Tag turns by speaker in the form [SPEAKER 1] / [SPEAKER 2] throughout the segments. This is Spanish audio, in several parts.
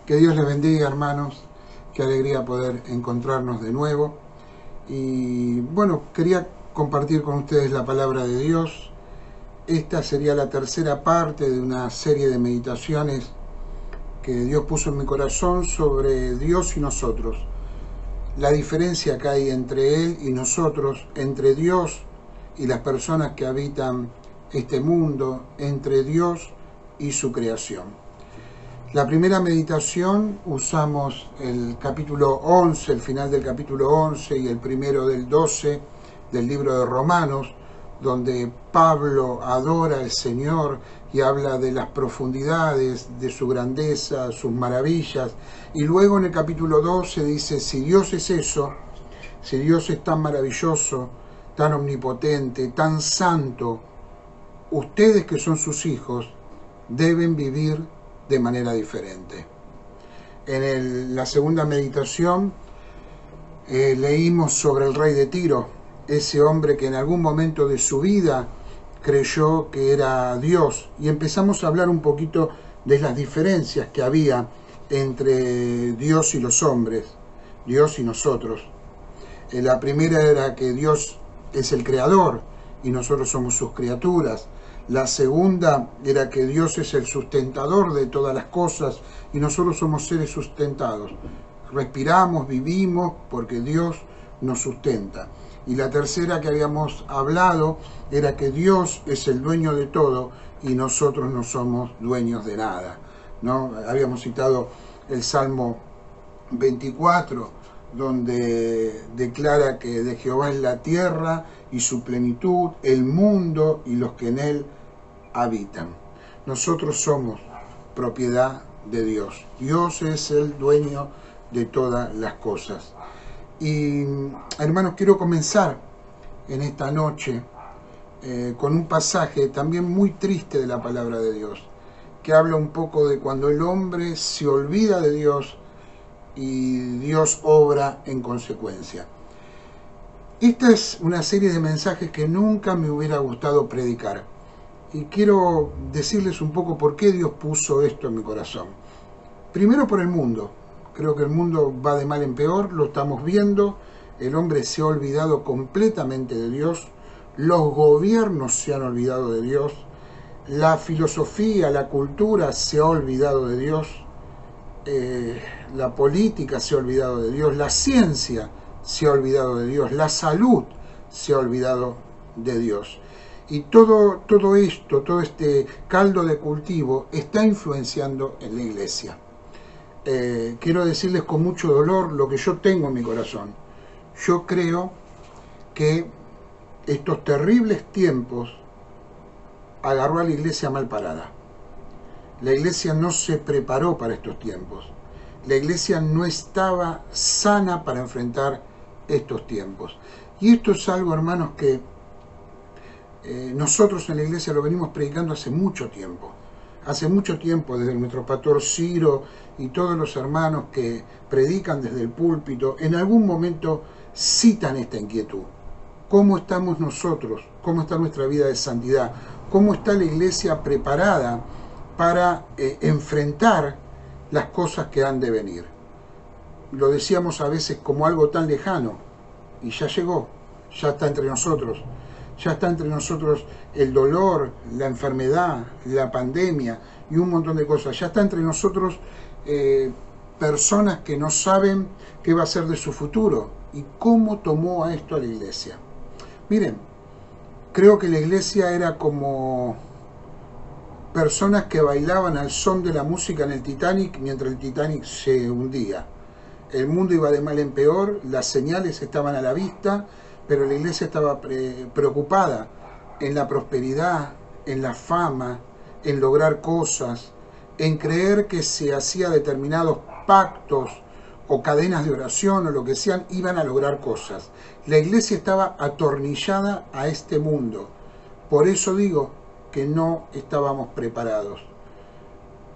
[SPEAKER 1] Que Dios les bendiga, hermanos. Qué alegría poder encontrarnos de nuevo. Y bueno, quería compartir con ustedes la palabra de Dios. Esta sería la tercera parte de una serie de meditaciones que Dios puso en mi corazón sobre Dios y nosotros. La diferencia que hay entre Él y nosotros, entre Dios y las personas que habitan este mundo, entre Dios y su creación. La primera meditación usamos el capítulo 11, el final del capítulo 11 y el primero del 12 del libro de Romanos, donde Pablo adora al Señor y habla de las profundidades, de su grandeza, sus maravillas. Y luego en el capítulo 12 dice, si Dios es eso, si Dios es tan maravilloso, tan omnipotente, tan santo, ustedes que son sus hijos deben vivir de manera diferente. En la segunda meditación leímos sobre el rey de Tiro, ese hombre que en algún momento de su vida creyó que era Dios, y empezamos a hablar un poquito de las diferencias que había entre Dios y los hombres, Dios y nosotros. La primera era que Dios es el creador y nosotros somos sus criaturas. La segunda era que Dios es el sustentador de todas las cosas y nosotros somos seres sustentados. Respiramos, vivimos porque Dios nos sustenta. Y la tercera que habíamos hablado era que Dios es el dueño de todo y nosotros no somos dueños de nada, ¿no? Habíamos citado el Salmo 24, donde declara que de Jehová es la tierra y su plenitud, el mundo y los que en él habitan. Nosotros somos propiedad de Dios. Dios es el dueño de todas las cosas. Y hermanos, quiero comenzar en esta noche con un pasaje también muy triste de la palabra de Dios, que habla un poco de cuando el hombre se olvida de Dios y Dios obra en consecuencia. Esta es una serie de mensajes que nunca me hubiera gustado predicar. Y quiero decirles un poco por qué Dios puso esto en mi corazón. Primero por el mundo. Creo que el mundo va de mal en peor, lo estamos viendo. El hombre se ha olvidado completamente de Dios. Los gobiernos se han olvidado de Dios. La filosofía, la cultura se ha olvidado de Dios. La política se ha olvidado de Dios. La ciencia se ha olvidado de Dios. La salud se ha olvidado de Dios. Y todo esto, todo este caldo de cultivo está influenciando en la iglesia. Quiero decirles con mucho dolor lo que yo tengo en mi corazón. Yo creo que estos terribles tiempos agarró a la iglesia mal parada. La iglesia no se preparó para estos tiempos. La iglesia no estaba sana para enfrentar estos tiempos. Y esto es algo, hermanos, que nosotros en la iglesia lo venimos predicando hace mucho tiempo. Hace mucho tiempo, desde nuestro pastor Ciro y todos los hermanos que predican desde el púlpito, en algún momento citan esta inquietud. ¿Cómo estamos nosotros? ¿Cómo está nuestra vida de santidad? ¿Cómo está la iglesia preparada para enfrentar las cosas que han de venir? Lo decíamos a veces como algo tan lejano, y ya llegó, ya está entre nosotros. Ya está entre nosotros el dolor, la enfermedad, la pandemia y un montón de cosas. Ya está entre nosotros personas que no saben qué va a ser de su futuro y cómo tomó a esto a la iglesia. Miren, creo que la iglesia era como personas que bailaban al son de la música en el Titanic mientras el Titanic se hundía. El mundo iba de mal en peor, las señales estaban a la vista, pero la iglesia estaba preocupada en la prosperidad, en la fama, en lograr cosas, en creer que se hacía determinados pactos o cadenas de oración o lo que sean, iban a lograr cosas. La iglesia estaba atornillada a este mundo. Por eso digo que no estábamos preparados.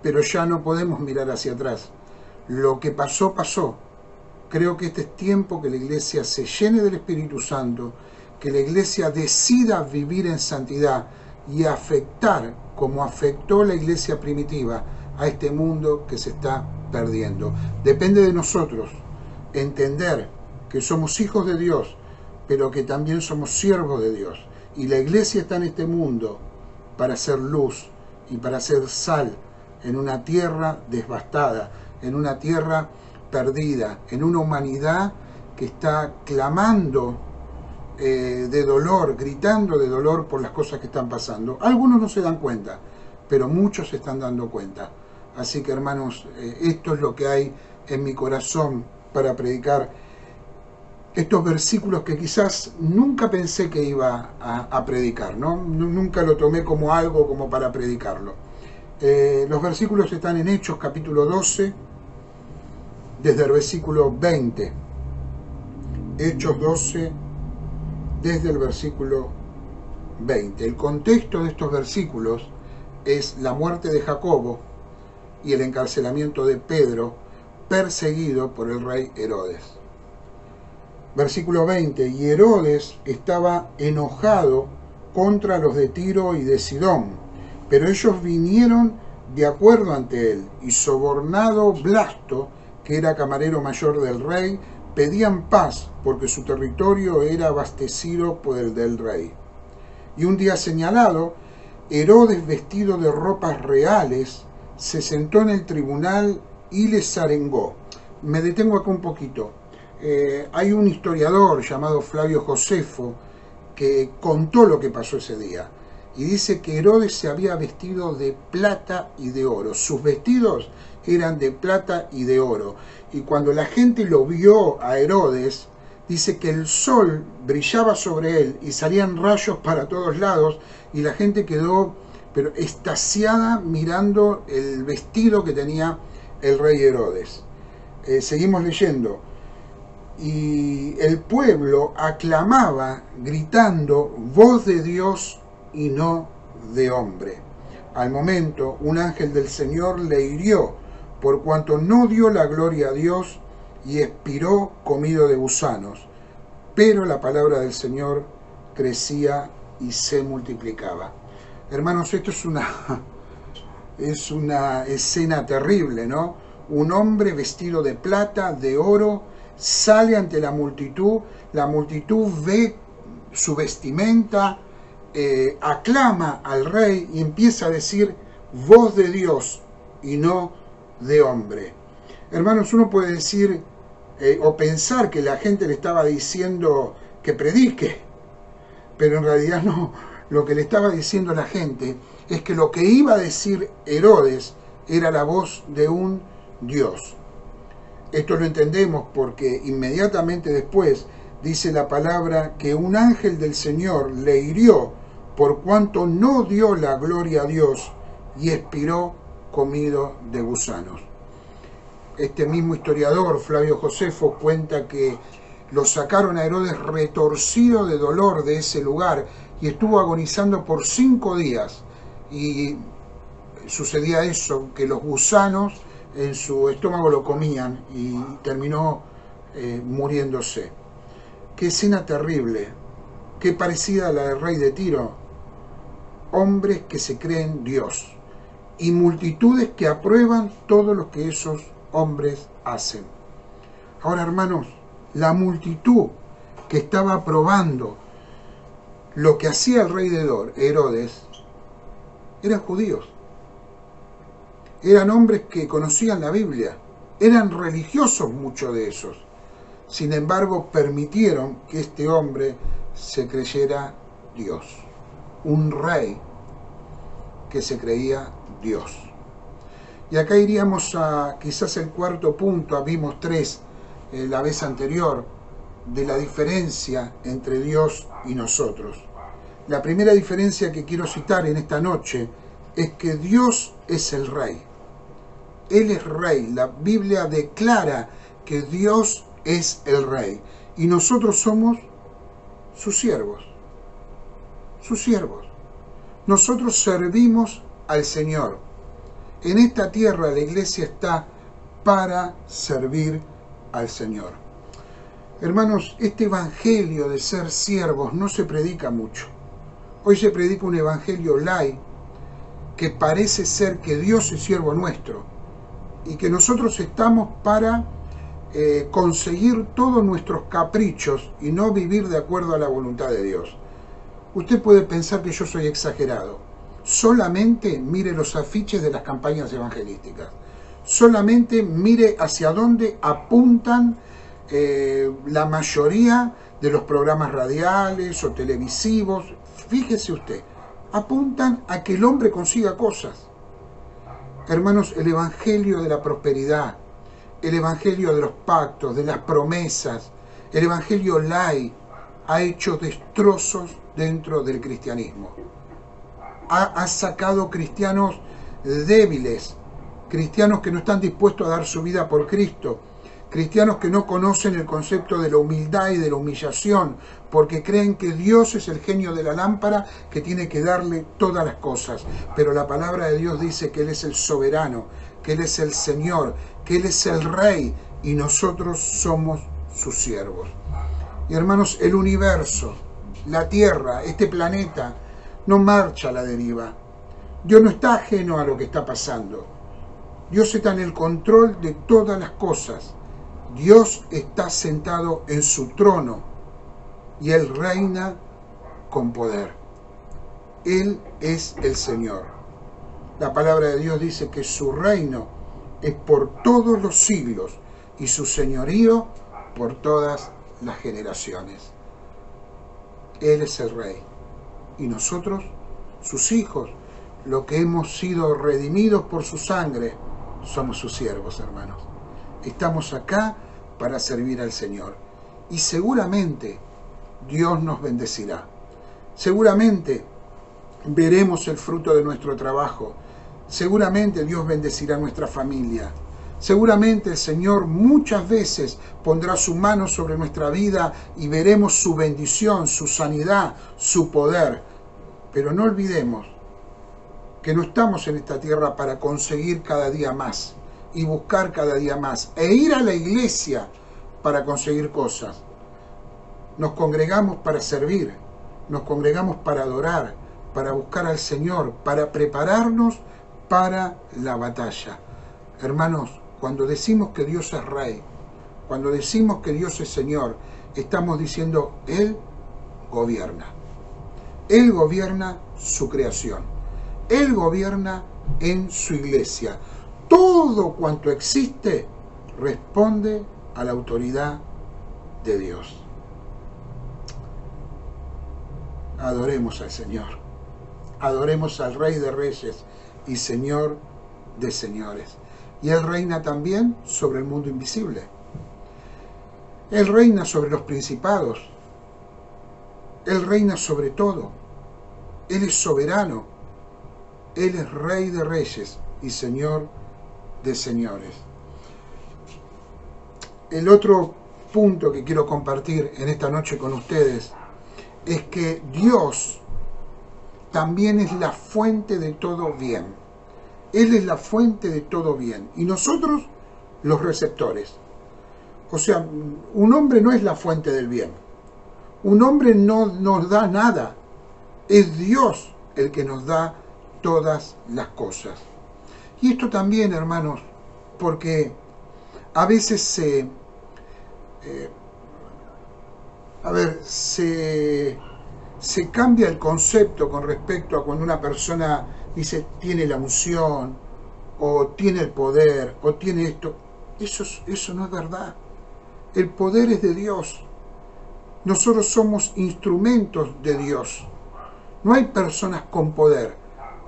[SPEAKER 1] Pero ya no podemos mirar hacia atrás. Lo que pasó, pasó. Creo que este es tiempo que la iglesia se llene del Espíritu Santo, que la iglesia decida vivir en santidad y afectar, como afectó la iglesia primitiva, a este mundo que se está perdiendo. Depende de nosotros entender que somos hijos de Dios, pero que también somos siervos de Dios. Y la iglesia está en este mundo para hacer luz y para hacer sal en una tierra devastada, en una tierra perdida, en una humanidad que está clamando de dolor, gritando de dolor por las cosas que están pasando. Algunos no se dan cuenta, pero muchos se están dando cuenta. Así que, hermanos, esto es lo que hay en mi corazón para predicar estos versículos que quizás nunca pensé que iba a predicar, ¿no? Nunca lo tomé como algo como para predicarlo. Los versículos están en Hechos capítulo 12, desde el versículo 20. Hechos 12, desde el versículo 20. El contexto de estos versículos es la muerte de Jacobo y el encarcelamiento de Pedro, perseguido por el rey Herodes. Versículo 20. Y Herodes estaba enojado contra los de Tiro y de Sidón, pero ellos vinieron de acuerdo ante él, y sobornado Blasto, que era camarero mayor del rey, pedían paz, porque su territorio era abastecido por el del rey. Y un día señalado, Herodes, vestido de ropas reales, se sentó en el tribunal y les arengó. Me detengo acá un poquito. Hay un historiador llamado Flavio Josefo que contó lo que pasó ese día. Y dice que Herodes se había vestido de plata y de oro. Sus vestidos eran de plata y de oro. Y cuando la gente lo vio a Herodes, dice que el sol brillaba sobre él y salían rayos para todos lados, y la gente quedó pero extasiada mirando el vestido que tenía el rey Herodes. Seguimos leyendo. Y el pueblo aclamaba gritando: voz de Dios y no de hombre. Al momento, un ángel del Señor le hirió, por cuanto no dio la gloria a Dios, y expiró comido de gusanos. Pero la palabra del Señor crecía y se multiplicaba. Hermanos, esto es una escena terrible, ¿no? Un hombre vestido de plata, de oro, sale ante la multitud ve su vestimenta, aclama al rey y empieza a decir: voz de Dios y no de hombre. Hermanos, uno puede decir o pensar que la gente le estaba diciendo que predique, pero en realidad no. Lo que le estaba diciendo a la gente es que lo que iba a decir Herodes era la voz de un Dios. Esto lo entendemos porque inmediatamente después dice la palabra que un ángel del Señor le hirió por cuanto no dio la gloria a Dios, y expiró comido de gusanos. Este mismo historiador, Flavio Josefo, cuenta que lo sacaron a Herodes retorcido de dolor de ese lugar y estuvo agonizando por 5 días. Y sucedía eso, que los gusanos en su estómago lo comían y terminó muriéndose. Qué escena terrible, qué parecida a la del rey de Tiro. Hombres que se creen Dios y multitudes que aprueban todo lo que esos hombres hacen. Ahora, hermanos, la multitud que estaba aprobando lo que hacía el rey de Herodes eran judíos. Eran hombres que conocían la Biblia, eran religiosos muchos de esos. Sin embargo, permitieron que este hombre se creyera Dios, un rey que se creía Dios. Y acá iríamos a quizás el cuarto punto, vimos 3 la vez anterior, de la diferencia entre Dios y nosotros. La primera diferencia que quiero citar en esta noche es que Dios es el Rey. Él es Rey. La Biblia declara que Dios es el Rey. Y nosotros somos sus siervos. Sus siervos. Nosotros servimos al Señor. En esta tierra la iglesia está para servir al Señor. Hermanos, este evangelio de ser siervos no se predica mucho. Hoy se predica un evangelio light que parece ser que Dios es siervo nuestro. y que nosotros estamos para conseguir todos nuestros caprichos y no vivir de acuerdo a la voluntad de Dios. Usted puede pensar que yo soy exagerado. Solamente mire los afiches de las campañas evangelísticas. Solamente mire hacia dónde apuntan la mayoría de los programas radiales o televisivos. Fíjese usted, apuntan a que el hombre consiga cosas. Hermanos, el evangelio de la prosperidad, el evangelio de los pactos, de las promesas, el evangelio light ha hecho destrozos dentro del cristianismo. Ha sacado cristianos débiles, cristianos que no están dispuestos a dar su vida por Cristo, cristianos que no conocen el concepto de la humildad y de la humillación, porque creen que Dios es el genio de la lámpara que tiene que darle todas las cosas. Pero la palabra de Dios dice que Él es el soberano, que Él es el Señor, que Él es el Rey y nosotros somos sus siervos. Y hermanos, el universo, la Tierra, este planeta, no marcha a la deriva. Dios no está ajeno a lo que está pasando. Dios está en el control de todas las cosas. Dios está sentado en su trono y Él reina con poder. Él es el Señor. La palabra de Dios dice que su reino es por todos los siglos y su señorío por todas las generaciones. Él es el Rey y nosotros, sus hijos, lo que hemos sido redimidos por su sangre, somos sus siervos, hermanos. Estamos acá para servir al Señor y seguramente Dios nos bendecirá. Seguramente veremos el fruto de nuestro trabajo. Seguramente Dios bendecirá nuestra familia. Seguramente el Señor muchas veces pondrá su mano sobre nuestra vida y veremos su bendición, su sanidad, su poder. Pero no olvidemos que no estamos en esta tierra para conseguir cada día más y buscar cada día más e ir a la iglesia para conseguir cosas. Nos congregamos para servir, nos congregamos para adorar, para buscar al Señor, para prepararnos para la batalla. Hermanos, cuando decimos que Dios es Rey, cuando decimos que Dios es Señor, estamos diciendo, Él gobierna. Él gobierna su creación. Él gobierna en su iglesia. Todo cuanto existe responde a la autoridad de Dios. Adoremos al Señor. Adoremos al Rey de Reyes y Señor de Señores. Y Él reina también sobre el mundo invisible. Él reina sobre los principados. Él reina sobre todo. Él es soberano. Él es Rey de Reyes y Señor de Señores. El otro punto que quiero compartir en esta noche con ustedes es que Dios también es la fuente de todo bien. Él es la fuente de todo bien y nosotros los receptores. O sea, un hombre no es la fuente del bien. Un hombre no nos da nada. Es Dios el que nos da todas las cosas. Y esto también, hermanos, porque a veces se cambia el concepto con respecto a cuando una persona dice tiene la unción, o tiene el poder, o tiene esto. Eso no es verdad. El poder es de Dios. Nosotros somos instrumentos de Dios. No hay personas con poder.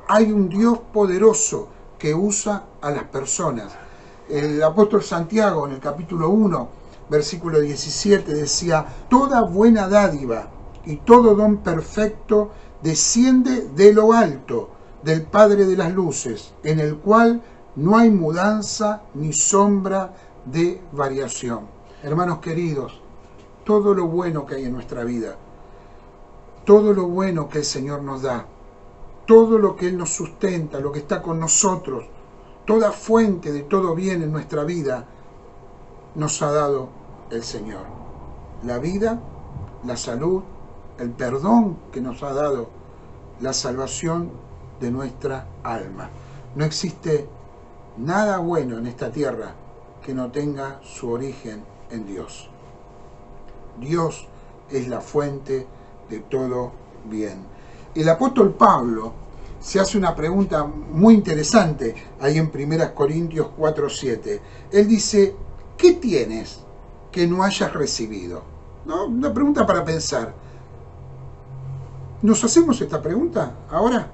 [SPEAKER 1] Hay un Dios poderoso que usa a las personas. El apóstol Santiago en el capítulo 1, versículo 17 decía, toda buena dádiva y todo don perfecto desciende de lo alto, del Padre de las luces, en el cual no hay mudanza ni sombra de variación. Hermanos queridos, todo lo bueno que hay en nuestra vida, todo lo bueno que el Señor nos da, todo lo que Él nos sustenta, lo que está con nosotros, toda fuente de todo bien en nuestra vida, nos ha dado el Señor. La vida, la salud, el perdón que nos ha dado, la salvación de nuestra alma. No existe nada bueno en esta tierra que no tenga su origen en Dios. Dios es la fuente de todo bien. El apóstol Pablo se hace una pregunta muy interesante ahí en 1 Corintios 4:7. Él dice, ¿qué tienes que no hayas recibido? ¿No? Una pregunta para pensar. ¿Nos hacemos esta pregunta ahora?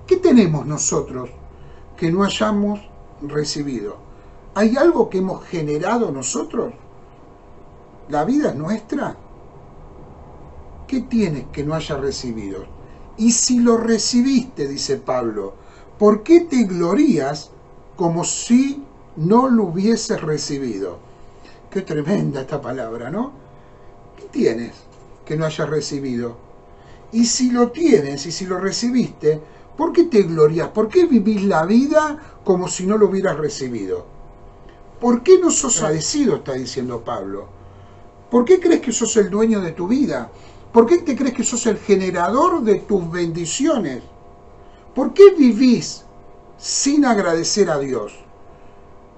[SPEAKER 1] ¿Qué tenemos nosotros que no hayamos recibido? ¿Hay algo que hemos generado nosotros? ¿La vida es nuestra? ¿Qué tienes que no hayas recibido? Y si lo recibiste, dice Pablo, ¿por qué te glorías como si no lo hubieses recibido? Qué tremenda esta palabra, ¿no? ¿Qué tienes que no hayas recibido? Y si lo tienes y si lo recibiste, ¿por qué te glorías? ¿Por qué vivís la vida como si no lo hubieras recibido? ¿Por qué no sos agradecido? Está diciendo Pablo. ¿Por qué crees que sos el dueño de tu vida? ¿Por qué te crees que sos el generador de tus bendiciones? ¿Por qué vivís sin agradecer a Dios?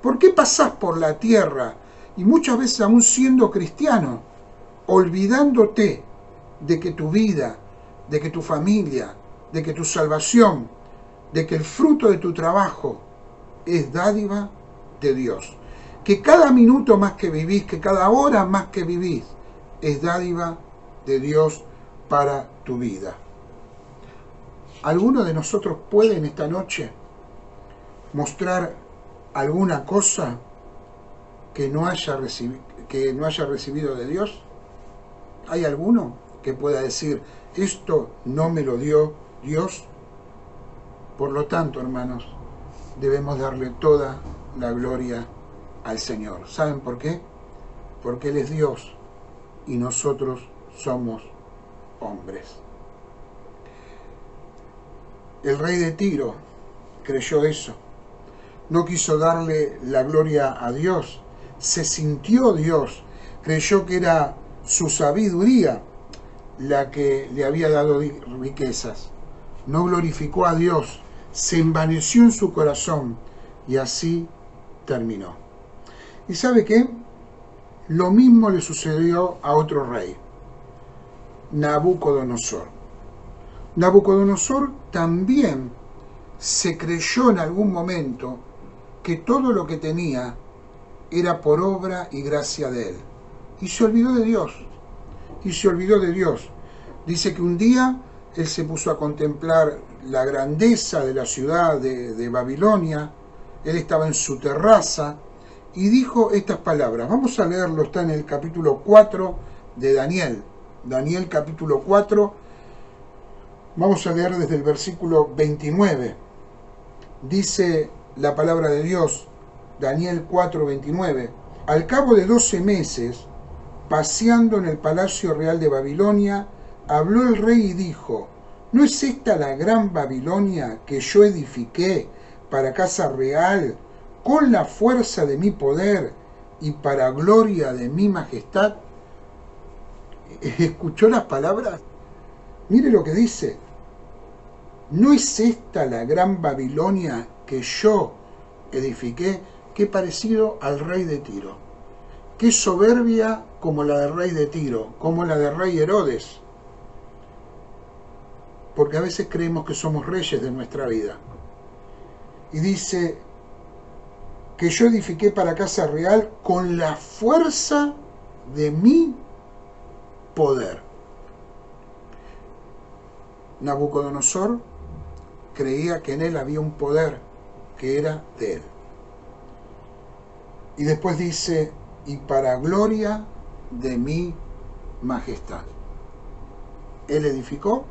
[SPEAKER 1] ¿Por qué pasás por la tierra y muchas veces aún siendo cristiano, olvidándote de que tu vida, de que tu familia, de que tu salvación, de que el fruto de tu trabajo es dádiva de Dios? Que cada minuto más que vivís, que cada hora más que vivís, es dádiva de Dios para tu vida. ¿Alguno de nosotros puede en esta noche mostrar alguna cosa que no haya recibido de Dios? ¿Hay alguno que pueda decir, esto no me lo dio Dios? Por lo tanto, hermanos, debemos darle toda la gloria al Señor. ¿Saben por qué? Porque Él es Dios y nosotros somos hombres. El rey de Tiro creyó eso. No quiso darle la gloria a Dios. Se sintió Dios. Creyó que era su sabiduría la que le había dado riquezas. No glorificó a Dios. Se envaneció en su corazón y así terminó. ¿Y sabe qué? Lo mismo le sucedió a otro rey, Nabucodonosor. Nabucodonosor también se creyó en algún momento que todo lo que tenía era por obra y gracia de él. Y se olvidó de Dios. Dice que un día él se puso a contemplar la grandeza de la ciudad de Babilonia. Él estaba en su terraza y dijo estas palabras. Vamos a leerlo, está en el capítulo 4 de Daniel. Daniel capítulo 4. Vamos a leer desde el versículo 29. Dice la palabra de Dios, Daniel 4:29. Al cabo de 12 meses, paseando en el palacio real de Babilonia, habló el rey y dijo, ¿no es esta la gran Babilonia que yo edifiqué para casa real, con la fuerza de mi poder y para gloria de mi majestad? ¿Escuchó las palabras? Mire lo que dice. ¿No es esta la gran Babilonia que yo edifiqué? Qué parecido al rey de Tiro. Qué soberbia como la del rey de Tiro, como la del rey Herodes. Porque a veces creemos que somos reyes de nuestra vida. Y dice que yo edifiqué para casa real con la fuerza de mi poder. Nabucodonosor creía que en él había un poder que era de él. Y después dice, y para gloria de mi majestad. Él edificó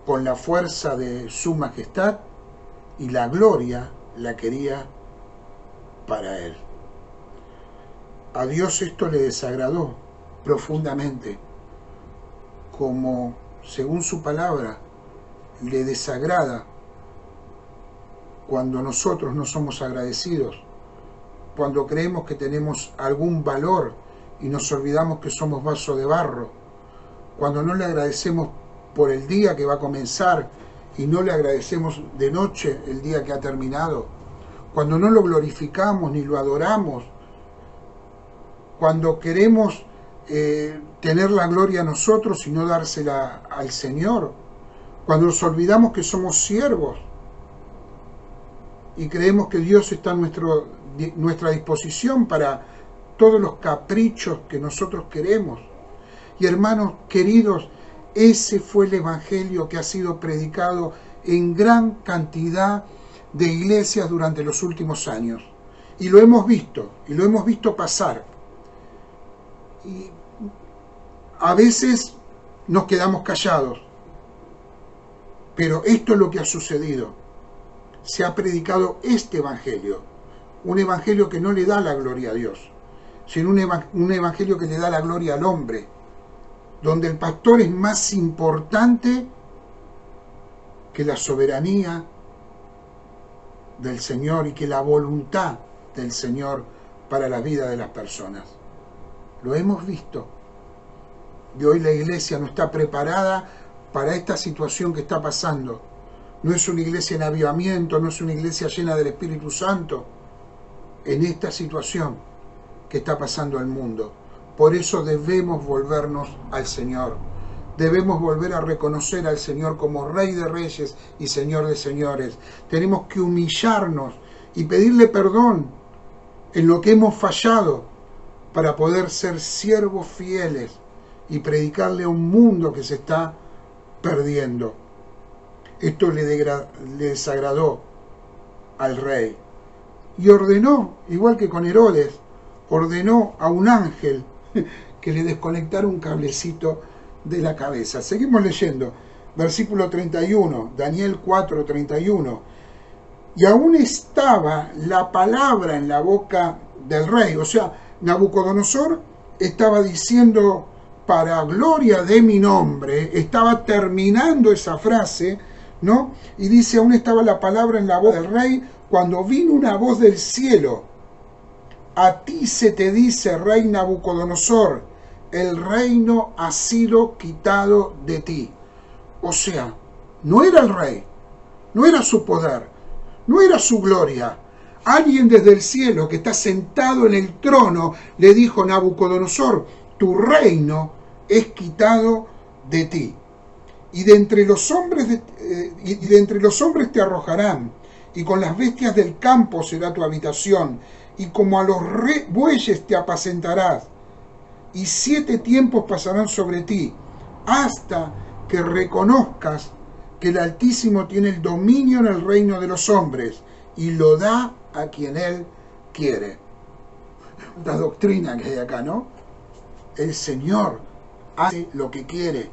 [SPEAKER 1] con la fuerza de su majestad y la gloria la quería para él. A Dios esto le desagradó profundamente, como según su palabra le desagrada cuando nosotros no somos agradecidos, cuando creemos que tenemos algún valor y nos olvidamos que somos vaso de barro, cuando no le agradecemos por el día que va a comenzar y no le agradecemos de noche el día que ha terminado, cuando no lo glorificamos ni lo adoramos, cuando queremos tener la gloria a nosotros y no dársela al Señor, cuando nos olvidamos que somos siervos y creemos que Dios está a nuestra disposición para todos los caprichos que nosotros queremos. Y hermanos queridos, ese fue el evangelio que ha sido predicado en gran cantidad de iglesias durante los últimos años. Y lo hemos visto pasar. Y a veces nos quedamos callados, pero esto es lo que ha sucedido. Se ha predicado este evangelio, un evangelio que no le da la gloria a Dios, sino un evangelio que le da la gloria al hombre, donde el pastor es más importante que la soberanía del Señor y que la voluntad del Señor para la vida de las personas. Lo hemos visto. Y hoy la iglesia no está preparada para esta situación que está pasando. No es una iglesia en avivamiento, no es una iglesia llena del Espíritu Santo. En esta situación que está pasando al mundo. Por eso debemos volvernos al Señor. Debemos volver a reconocer al Señor como Rey de Reyes y Señor de Señores. Tenemos que humillarnos y pedirle perdón en lo que hemos fallado para poder ser siervos fieles y predicarle a un mundo que se está perdiendo. Esto le desagradó al rey y ordenó, igual que con Herodes, ordenó a un ángel que le desconectara un cablecito de la cabeza. Seguimos leyendo, versículo 31, Daniel 4:31. Y aún estaba la palabra en la boca del rey, o sea, Nabucodonosor estaba diciendo, para gloria de mi nombre, estaba terminando esa frase, ¿no? Y dice, aún estaba la palabra en la voz del rey, cuando vino una voz del cielo. A ti se te dice, rey Nabucodonosor, el reino ha sido quitado de ti. O sea, no era el rey, no era su poder, no era su gloria. Alguien desde el cielo que está sentado en el trono le dijo, Nabucodonosor, tu reino es quitado de ti. Y de entre los hombres te arrojarán, y con las bestias del campo será tu habitación, y como a los bueyes te apacentarás, y 7 tiempos pasarán sobre ti, hasta que reconozcas que el Altísimo tiene el dominio en el reino de los hombres, y lo da a quien Él quiere. La doctrina que hay acá, ¿no? El Señor hace lo que quiere.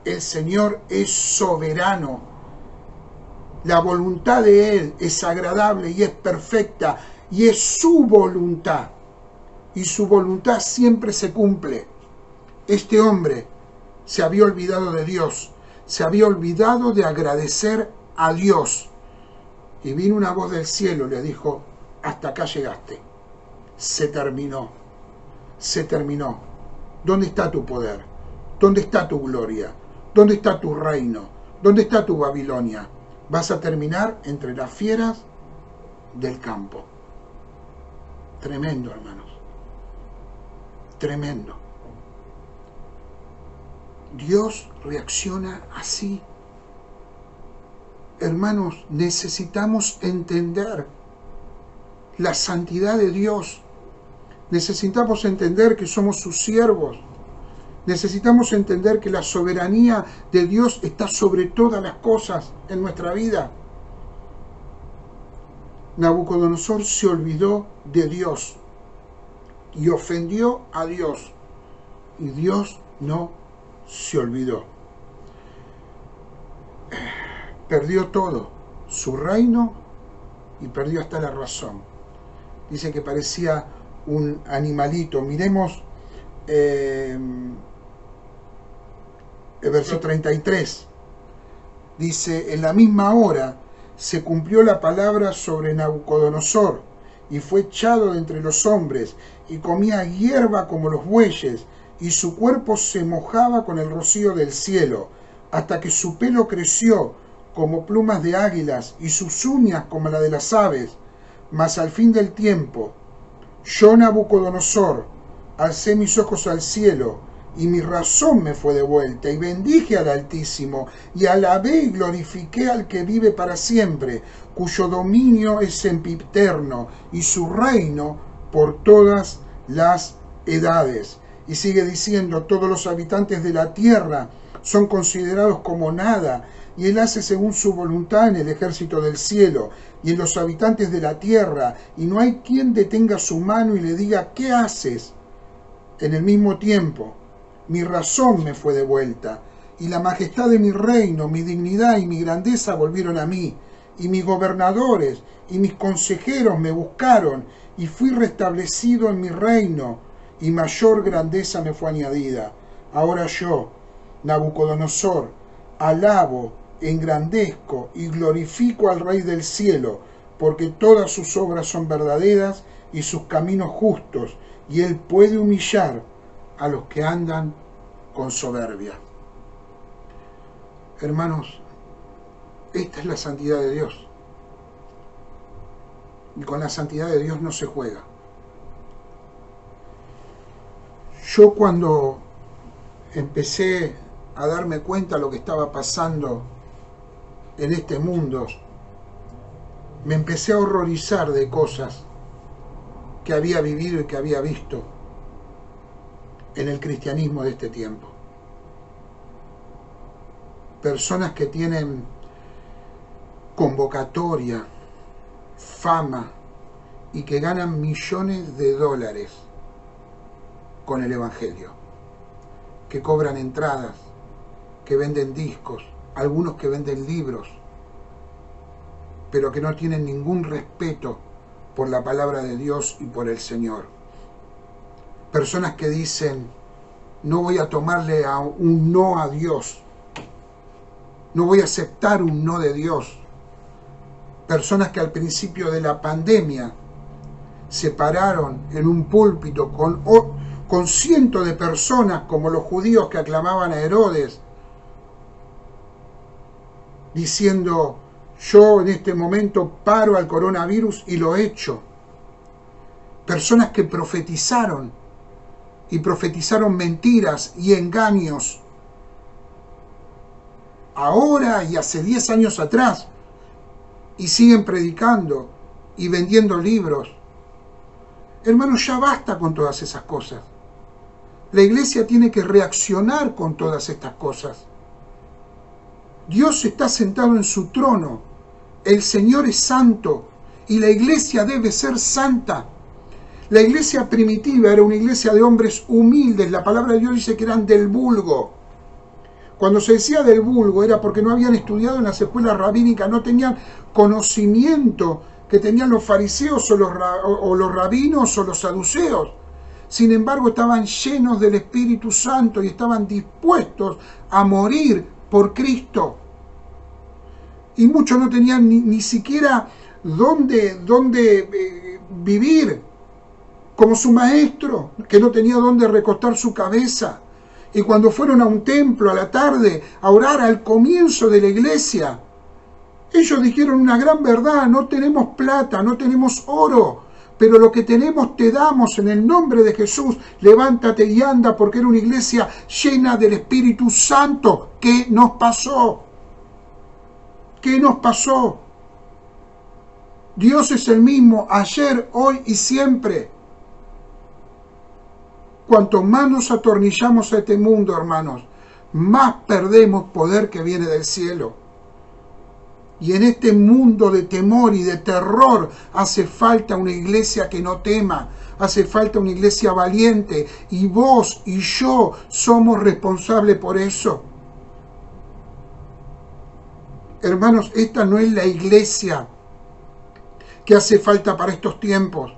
[SPEAKER 1] El Señor es soberano. La voluntad de Él es agradable y es perfecta, y es su voluntad. Y su voluntad siempre se cumple. Este hombre se había olvidado de Dios, se había olvidado de agradecer a Dios. Y vino una voz del cielo y le dijo, hasta acá llegaste. Se terminó. Se terminó. ¿Dónde está tu poder? ¿Dónde está tu gloria? ¿Dónde está tu reino? ¿Dónde está tu Babilonia? Vas a terminar entre las fieras del campo. Tremendo, hermanos. Tremendo. Dios reacciona así. Hermanos, necesitamos entender la santidad de Dios. Necesitamos entender que somos sus siervos. Necesitamos entender que la soberanía de Dios está sobre todas las cosas en nuestra vida. Nabucodonosor se olvidó de Dios y ofendió a Dios. Y Dios no se olvidó. Perdió todo, su reino, y perdió hasta la razón. Dice que parecía un animalito. Miremos el verso 33. Dice, en la misma hora se cumplió la palabra sobre Nabucodonosor, y fue echado de entre los hombres, y comía hierba como los bueyes, y su cuerpo se mojaba con el rocío del cielo, hasta que su pelo creció como plumas de águilas, y sus uñas como la de las aves, Mas al fin del tiempo, yo, Nabucodonosor, alcé mis ojos al cielo, y mi razón me fue devuelta, y bendije al Altísimo, y alabé y glorifiqué al que vive para siempre, cuyo dominio es sempiterno, y su reino por todas las edades. Y sigue diciendo, todos los habitantes de la tierra son considerados como nada, y él hace según su voluntad en el ejército del cielo y en los habitantes de la tierra, y no hay quien detenga su mano y le diga, ¿qué haces? En el mismo tiempo, mi razón me fue devuelta, y la majestad de mi reino, mi dignidad y mi grandeza volvieron a mí, y mis gobernadores y mis consejeros me buscaron, y fui restablecido en mi reino, y mayor grandeza me fue añadida. Ahora yo, Nabucodonosor, alabo, engrandezco y glorifico al Rey del cielo, porque todas sus obras son verdaderas y sus caminos justos, y él puede humillar a los que andan con soberbia. Hermanos, esta es la santidad de Dios. Y con la santidad de Dios no se juega. Yo cuando empecé a darme cuenta de lo que estaba pasando en este mundo, me empecé a horrorizar de cosas que había vivido y que había visto en el cristianismo de este tiempo. Personas que tienen convocatoria, fama y que ganan millones de dólares con el Evangelio, que cobran entradas, que venden discos, algunos que venden libros, pero que no tienen ningún respeto por la palabra de Dios y por el Señor. Personas que dicen, no voy a tomarle un no a Dios, no voy a aceptar un no de Dios. Personas que al principio de la pandemia se pararon en un púlpito con cientos de personas, como los judíos que aclamaban a Herodes, diciendo, yo en este momento paro al coronavirus y lo echo. Personas que profetizaron y profetizaron mentiras y engaños. Ahora y hace 10 años atrás, y siguen predicando y vendiendo libros. Hermanos, ya basta con todas esas cosas. La iglesia tiene que reaccionar con todas estas cosas. Dios está sentado en su trono, el Señor es santo y la iglesia debe ser santa. La iglesia primitiva era una iglesia de hombres humildes, la palabra de Dios dice que eran del vulgo. Cuando se decía del vulgo era porque no habían estudiado en las escuelas rabínicas, no tenían conocimiento que tenían los fariseos o los rabinos o los saduceos. Sin embargo, estaban llenos del Espíritu Santo y estaban dispuestos a morir por Cristo. Y muchos no tenían ni siquiera dónde vivir, como su maestro, que no tenía dónde recostar su cabeza. Y cuando fueron a un templo a la tarde a orar al comienzo de la iglesia, ellos dijeron una gran verdad: no tenemos plata, no tenemos oro, pero lo que tenemos te damos en el nombre de Jesús, levántate y anda, porque era una iglesia llena del Espíritu Santo. ¿Qué nos pasó? ¿Qué nos pasó? Dios es el mismo ayer, hoy y siempre. Cuanto más nos atornillamos a este mundo, hermanos, más perdemos poder que viene del cielo. Y en este mundo de temor y de terror hace falta una iglesia que no tema, hace falta una iglesia valiente, y vos y yo somos responsables por eso. Hermanos, esta no es la iglesia que hace falta para estos tiempos.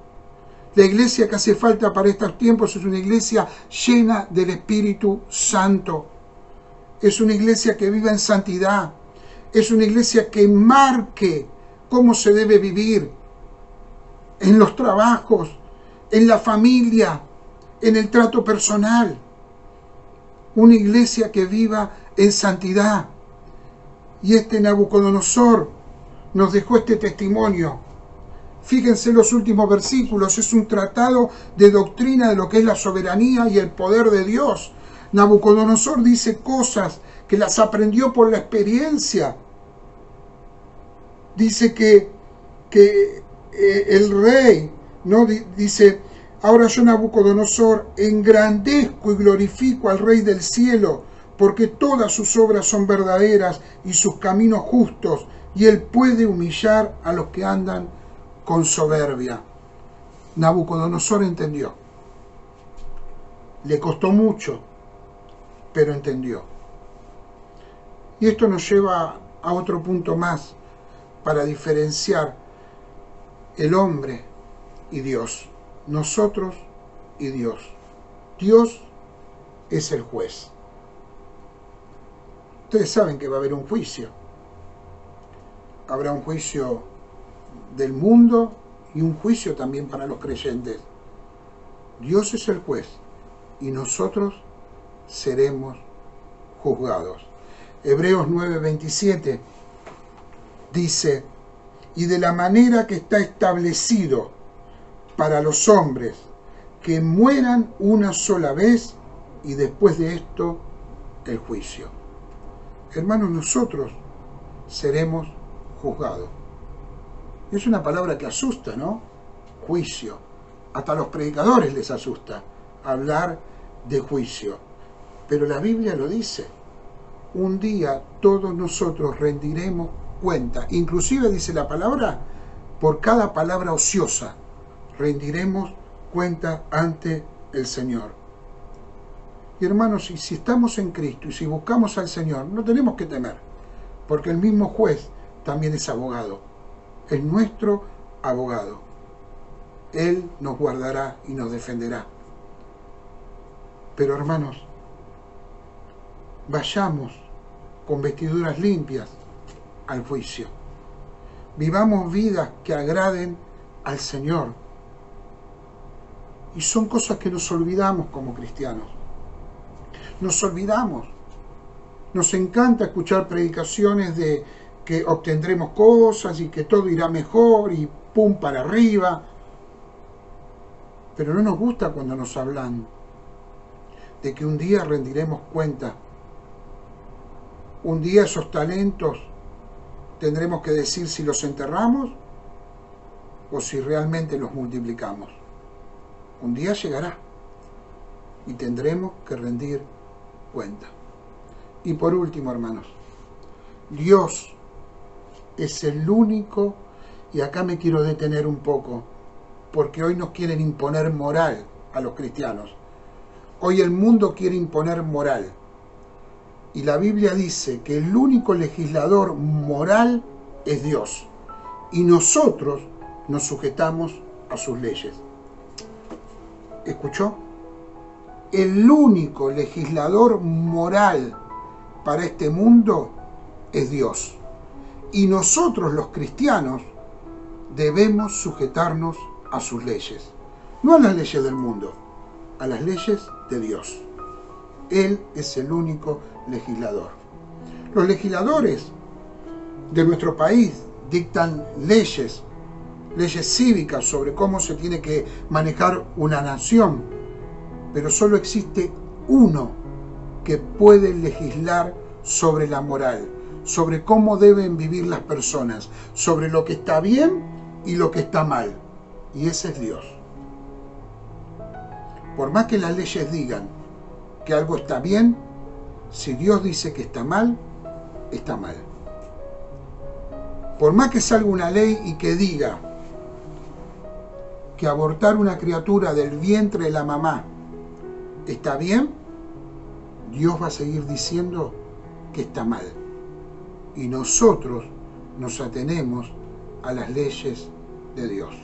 [SPEAKER 1] La iglesia que hace falta para estos tiempos es una iglesia llena del Espíritu Santo. Es una iglesia que viva en santidad. Es una iglesia que marque cómo se debe vivir en los trabajos, en la familia, en el trato personal. Una iglesia que viva en santidad. Y este Nabucodonosor nos dejó este testimonio. Fíjense los últimos versículos, es un tratado de doctrina de lo que es la soberanía y el poder de Dios. Nabucodonosor dice cosas que las aprendió por la experiencia. Dice que el rey, ¿no? Dice, ahora yo Nabucodonosor engrandezco y glorifico al Rey del cielo, porque todas sus obras son verdaderas y sus caminos justos, y él puede humillar a los que andan con soberbia. Nabucodonosor entendió. Le costó mucho, pero entendió. Y esto nos lleva a otro punto más para diferenciar el hombre y Dios, nosotros y Dios. Dios es el juez. Ustedes saben que va a haber un juicio. Habrá un juicio del mundo y un juicio también para los creyentes. Dios es el juez y nosotros seremos juzgados. Hebreos 9:27 dice, y de la manera que está establecido para los hombres que mueran una sola vez y después de esto el juicio. Hermanos, nosotros seremos juzgados. Es una palabra que asusta, ¿no? Juicio. Hasta a los predicadores les asusta hablar de juicio. Pero la Biblia lo dice. Un día todos nosotros rendiremos cuenta. Inclusive dice la palabra, por cada palabra ociosa rendiremos cuenta ante el Señor. Y hermanos, si estamos en Cristo y si buscamos al Señor, no tenemos que temer, porque el mismo juez también es abogado. Es nuestro abogado. Él nos guardará y nos defenderá. Pero hermanos, vayamos con vestiduras limpias al juicio. Vivamos vidas que agraden al Señor. Y son cosas que nos olvidamos como cristianos. Nos olvidamos. Nos encanta escuchar predicaciones de que obtendremos cosas y que todo irá mejor y pum para arriba. Pero no nos gusta cuando nos hablan de que un día rendiremos cuenta. Un día esos talentos tendremos que decir si los enterramos o si realmente los multiplicamos. Un día llegará y tendremos que rendir cuenta. Y por último, hermanos, Dios es el único, y acá me quiero detener un poco, porque hoy nos quieren imponer moral a los cristianos. Hoy el mundo quiere imponer moral. Y la Biblia dice que el único legislador moral es Dios. Y nosotros nos sujetamos a sus leyes. ¿Escuchó? El único legislador moral para este mundo es Dios. Y nosotros los cristianos debemos sujetarnos a sus leyes. No a las leyes del mundo, a las leyes de Dios. Él es el único legislador. Los legisladores de nuestro país dictan leyes cívicas sobre cómo se tiene que manejar una nación, pero solo existe uno que puede legislar sobre la moral, sobre cómo deben vivir las personas, sobre lo que está bien y lo que está mal, y ese es Dios. Por más que las leyes digan que algo está bien, si Dios dice que está mal, está mal. Por más que salga una ley y que diga que abortar una criatura del vientre de la mamá está bien, Dios va a seguir diciendo que está mal. Y nosotros nos atenemos a las leyes de Dios.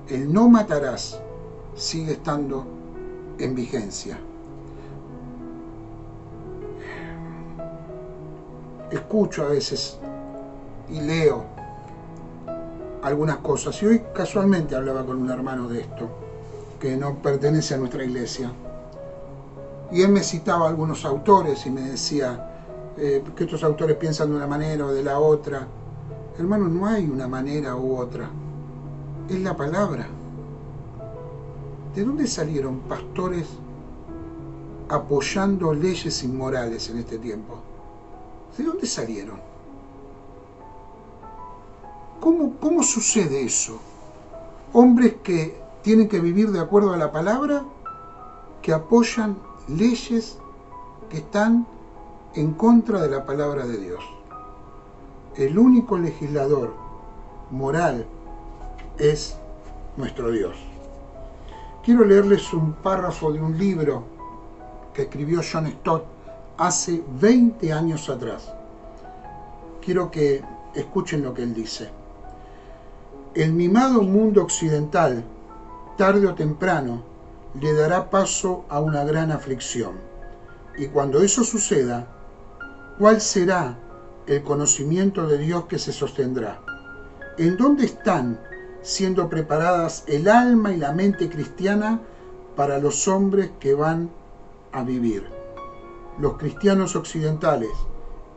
[SPEAKER 1] El no matarás sigue estando en vigencia. Escucho a veces y leo algunas cosas. Y hoy casualmente hablaba con un hermano de esto, que no pertenece a nuestra iglesia. Y él me citaba algunos autores y me decía que estos autores piensan de una manera o de la otra. Hermano, no hay una manera u otra. es la palabra. ¿De dónde salieron pastores apoyando leyes inmorales en este tiempo? ¿De dónde salieron? ¿Cómo sucede eso? Hombres que tienen que vivir de acuerdo a la palabra, que apoyan leyes que están en contra de la palabra de Dios. El único legislador moral es nuestro Dios. Quiero leerles un párrafo de un libro que escribió John Stott hace 20 años atrás. Quiero que escuchen lo que él dice. El mimado mundo occidental, tarde o temprano, le dará paso a una gran aflicción. Y cuando eso suceda, ¿cuál será el conocimiento de Dios que se sostendrá? ¿En dónde están siendo preparadas el alma y la mente cristiana para los hombres que van a vivir? Los cristianos occidentales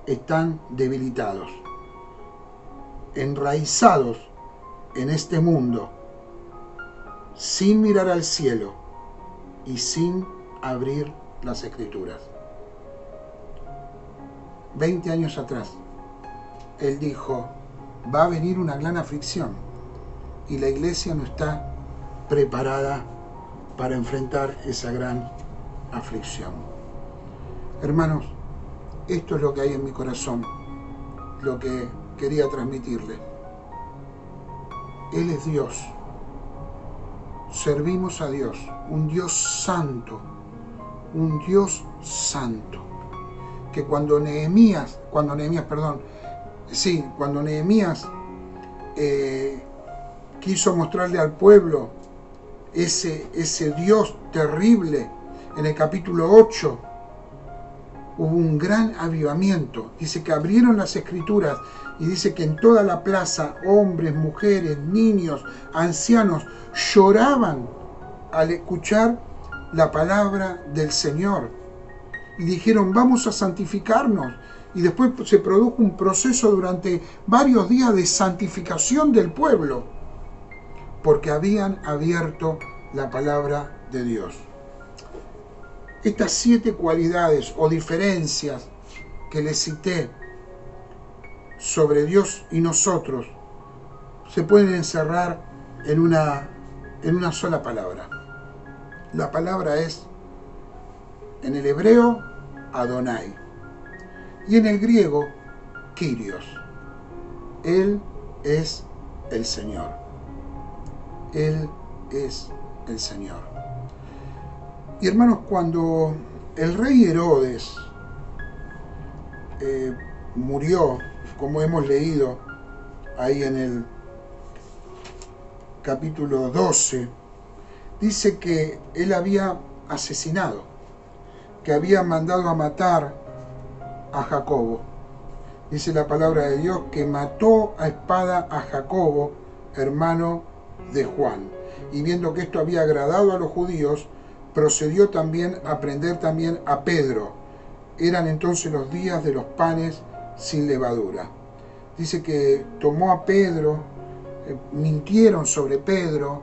[SPEAKER 1] están debilitados, enraizados en este mundo, sin mirar al cielo y sin abrir las Escrituras. 20 años atrás, él dijo, va a venir una gran aflicción y la iglesia no está preparada para enfrentar esa gran aflicción. Hermanos, esto es lo que hay en mi corazón, lo que quería transmitirles. Él es Dios. Servimos a Dios, un Dios santo, que cuando Nehemías quiso mostrarle al pueblo ese Dios terrible, en el capítulo 8 hubo un gran avivamiento. Dice que abrieron las Escrituras y dice que en toda la plaza hombres, mujeres, niños, ancianos lloraban al escuchar la palabra del Señor y dijeron, vamos a santificarnos. Y después se produjo un proceso durante varios días de santificación del pueblo, porque habían abierto la palabra de Dios. Estas 7 cualidades o diferencias que les cité sobre Dios y nosotros se pueden encerrar en una sola palabra. La palabra es, en el hebreo, Adonai, y en el griego, Kyrios. Él es el Señor. Él es el Señor. Y hermanos, cuando el rey Herodes murió, como hemos leído ahí en el capítulo 12, dice que él había asesinado, que había mandado a matar a Jacobo. Dice la palabra de Dios que mató a espada a Jacobo, hermano de Juan. Y viendo que esto había agradado a los judíos, procedió también a prender también a Pedro. Eran entonces los días de los panes sin levadura. Dice que tomó a Pedro, mintieron sobre Pedro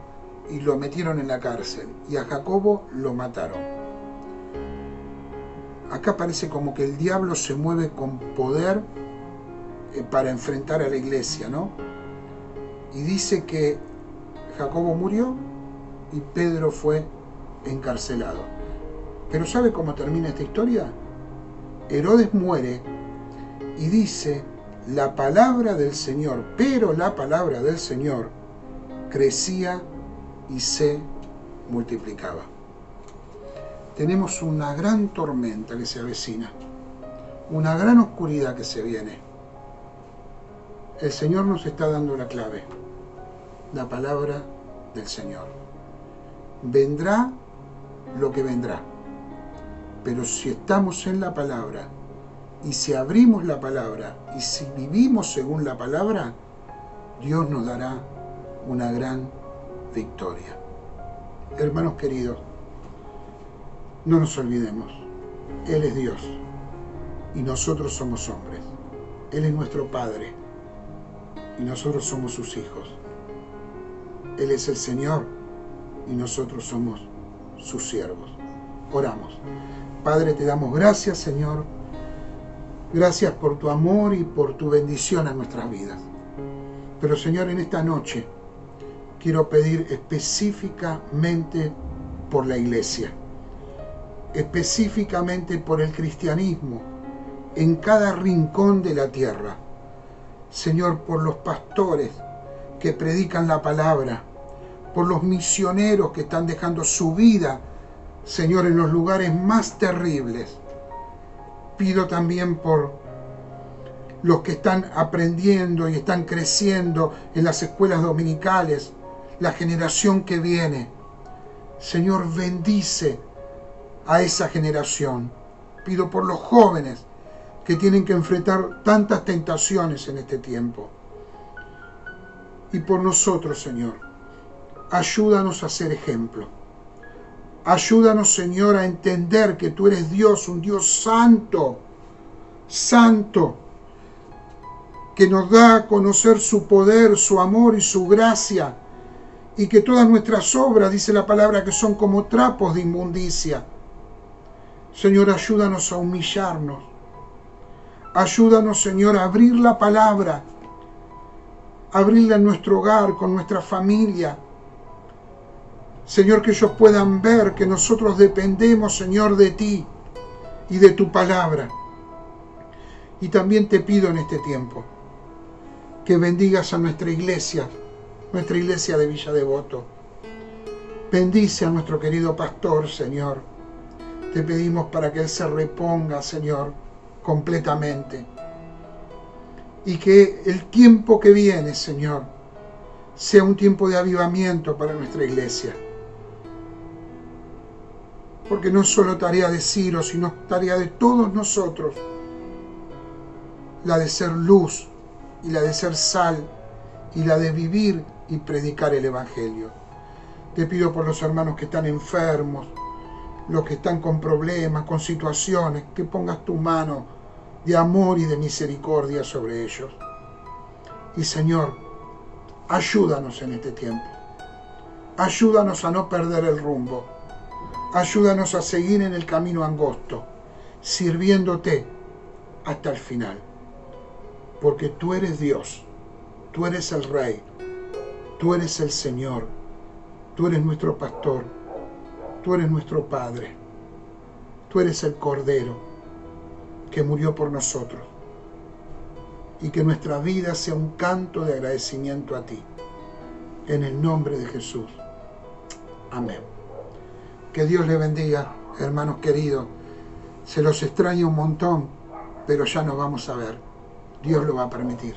[SPEAKER 1] y lo metieron en la cárcel. Y a Jacobo lo mataron. Acá parece como que el diablo se mueve con poder para enfrentar a la iglesia, ¿no? Y dice que Jacobo murió y Pedro fue encarcelado. Pero ¿sabe cómo termina esta historia? Herodes muere y dice, la palabra del Señor, pero la palabra del Señor crecía y se multiplicaba. Tenemos una gran tormenta que se avecina, una gran oscuridad que se viene. El Señor nos está dando la clave, la palabra del Señor. Vendrá lo que vendrá, pero si estamos en la palabra y si abrimos la palabra y si vivimos según la palabra, Dios nos dará una gran victoria. Hermanos queridos, no nos olvidemos, Él es Dios y nosotros somos hombres. Él es nuestro Padre y nosotros somos sus hijos. Él es el Señor y nosotros somos sus siervos. Oramos. Padre, te damos gracias, Señor. Gracias por tu amor y por tu bendición en nuestras vidas. Pero, Señor, en esta noche quiero pedir específicamente por la iglesia, específicamente por el cristianismo en cada rincón de la tierra. Señor, por los pastores que predican la palabra, por los misioneros que están dejando su vida, Señor, en los lugares más terribles. Pido también por los que están aprendiendo y están creciendo en las escuelas dominicales, la generación que viene. Señor, bendice a esa generación. Pido por los jóvenes que tienen que enfrentar tantas tentaciones en este tiempo. Y por nosotros, Señor, ayúdanos a ser ejemplo. Ayúdanos, Señor, a entender que tú eres Dios, un Dios santo, santo, que nos da a conocer su poder, su amor y su gracia, y que todas nuestras obras, dice la palabra, que son como trapos de inmundicia. Señor, ayúdanos a humillarnos. Ayúdanos, Señor, a abrir la palabra, abrirla en nuestro hogar, con nuestra familia. Señor, que ellos puedan ver que nosotros dependemos, Señor, de ti y de tu palabra. Y también te pido en este tiempo que bendigas a nuestra iglesia de Villa Devoto. Bendice a nuestro querido pastor, Señor. Te pedimos para que él se reponga, Señor, completamente. Y que el tiempo que viene, Señor, sea un tiempo de avivamiento para nuestra iglesia. Porque no es solo tarea de Ciro, sino tarea de todos nosotros, la de ser luz y la de ser sal y la de vivir y predicar el Evangelio. Te pido por los hermanos que están enfermos, los que están con problemas, con situaciones, que pongas tu mano de amor y de misericordia sobre ellos. Y Señor, ayúdanos en este tiempo. Ayúdanos a no perder el rumbo. Ayúdanos a seguir en el camino angosto, sirviéndote hasta el final. Porque tú eres Dios, tú eres el Rey, tú eres el Señor, tú eres nuestro pastor, tú eres nuestro Padre, tú eres el Cordero que murió por nosotros. Y que nuestra vida sea un canto de agradecimiento a ti. En el nombre de Jesús. Amén. Que Dios le bendiga, hermanos queridos. Se los extraña un montón, pero ya nos vamos a ver. Dios lo va a permitir.